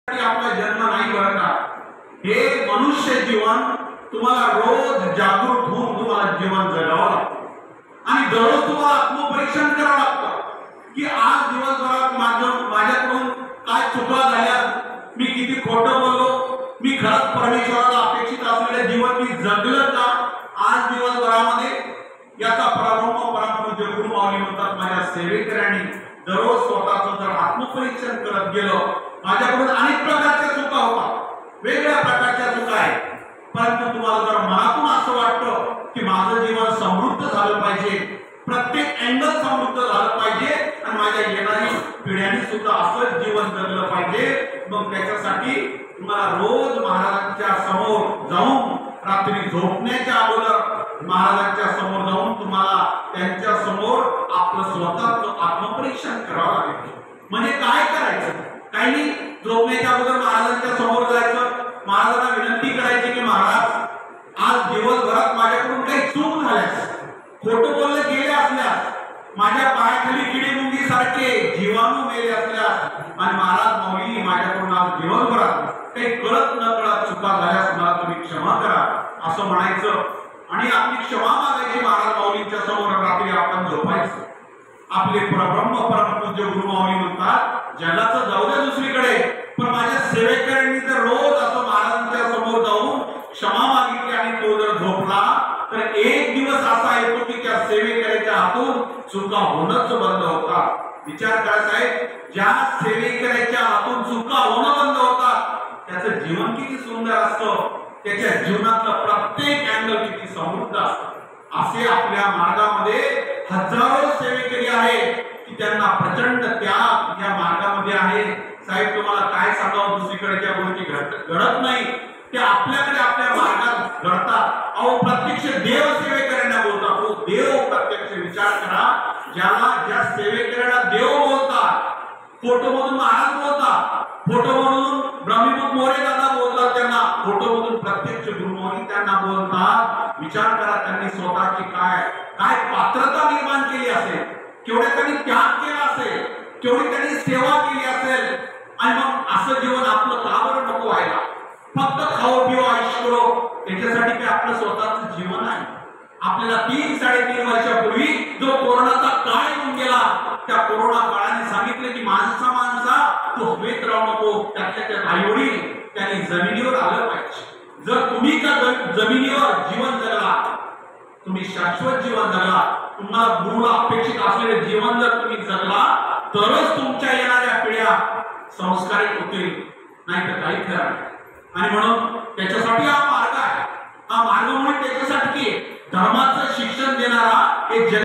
आपला जन्म नाही बरं का। हे मनुष्य जीवन तुम्हाला रोज जागरूक होऊन तुम्हाला जीवन जगावं लागतं आणि दररोज तुम्हाला आत्मपरीक्षण करावं लागतं की आज दिवसभरात माझ्याकडून काय चुका झाल्या, मी किती खोटं बोललो, मी खरंच परमेश्वराला अपेक्षित असलेलं जीवन मी जगलं का आज दिवसभरामध्ये। याचा परमपूज्य गुरु माऊली म्हणतात, माझ्या सेवेकऱ्यांनी दररोज स्वतःचं जर आत्मपरीक्षण करत गेलो, माझ्याकडून अनेक प्रकारच्या चुका होतात, वेगवेगळ्या प्रकारच्या चुका आहेत, परंतु तुम्हाला जर मनातून असं वाटतं की माझं जीवन समृद्ध झालं पाहिजे, प्रत्येक अँगल समृद्ध झालं पाहिजे आणि माझ्या येणाऱ्या पिढ्यांनी सुद्धा असंच जीवन जगलं पाहिजे, मग त्याच्यासाठी तुम्हाला रोज महाराजांच्या समोर जाऊन रात्री झोपण्याच्या अगोदर महाराजांच्या समोर जाऊन तुम्हाला त्यांच्या समोर आपलं स्वतःचं आत्मपरीक्षण करावं लागेल। म्हणजे काय करायचं, काही नाही, झोपण्याच्या अगोदर महाराजांच्या समोर जायचं, महाराजांना विनंती करायची की महाराज आज दिवसभरात माझ्याकडून काही चूक झाल्यास, खोटं बोलले गेले असल्यास, माझ्या पायाखाली किडी मुंगी सारखे जीवाणू मेले असल्यास आणि महाराज माऊली माझ्याकडून आज दिवसभरात काही कळत न कळत चुका झाल्यास मला तुम्ही क्षमा करा असं म्हणायचं आणि आपली क्षमा मागायची महाराज माऊलींच्या समोर रात्री आपण झोपायचं। आपले परब्रह्म परमपूज्य गुरु माऊली म्हणतात, जगाचं जाऊ द्या दुसरीकडे, पण माझ्या सेवेकऱ्यांनी जर रोज असं महाराजांच्या समोर जाऊन क्षमा मागितली आणि तो जर झोपला तर एक दिवस असा येतो की त्या सेवेकऱ्याच्या हातून चुका होणंच बंद होतात। विचार करा साहेब, ज्या सेवेकऱ्याच्या हातून चुका होणं बंद होतात त्याचं जीवन किती सुंदर असतं, त्याच्या जीवनातलं प्रत्येक अँगल किती समृद्ध असतं। असे आपल्या मार्गामध्ये हजारो सेवेकरी आहेत की त्यांना प्रचंड त्याग या मार्गामध्ये आहे। साहेब तुम्हाला काय सांगावं, दुसरीकडे ज्या गोष्टी घडत नाही ते आपल्याकडे आपल्या मार्गात घडतात। अहो प्रत्यक्ष देव सेवेकऱ्यांना बोलतात, तो देव प्रत्यक्ष विचार करा, ज्या सेवेकऱ्यांना देव बोलतात, फोटो मधून महाराज बोलतात, फोटो मधून ब्रह्ममुख मोरे दादा बोलतात, त्यांना फोटो मधून प्रत्यक्ष गुरुमाऊली त्यांना बोलतात। विचार करा त्यांनी स्वतःची काय पात्रता निर्माण केली असेल, केवढे त्यांनी त्याग केला असेल, केवढी त्यांनी सेवा केली असेल, आणि मग असं जीवन आपलं का बरं नको व्हायला, फक्त खाओ पिओ आयुष्य करो, त्याच्यासाठी काय आपलं स्वतःचं जीवन आहे। आपल्याला 3-3.5 वर्षापूर्वी जो कोरोनाचा काळ येऊन गेला, त्या कोरोना काळाने सांगितले की माणसा तू हवेत राहू नको, त्याच्या आईवडील त्यांनी जमिनीवर आलं पाहिजे। जर तुम्ही का जमिनीवर जीवन जगला, तुम्ही शाश्वत जीवन जगला, तुम्हाला गुरुला अपेक्षित असलेले जीवन जर तुम्ही जगला तरच तुमच्या येणाऱ्या पिढ्या संस्कारित होतील, नाही तर काही खरं नाही। आणि म्हणून त्याच्यासाठी हा मार्ग आहे, हा मार्ग म्हणजे त्याच्यासाठी धर्मा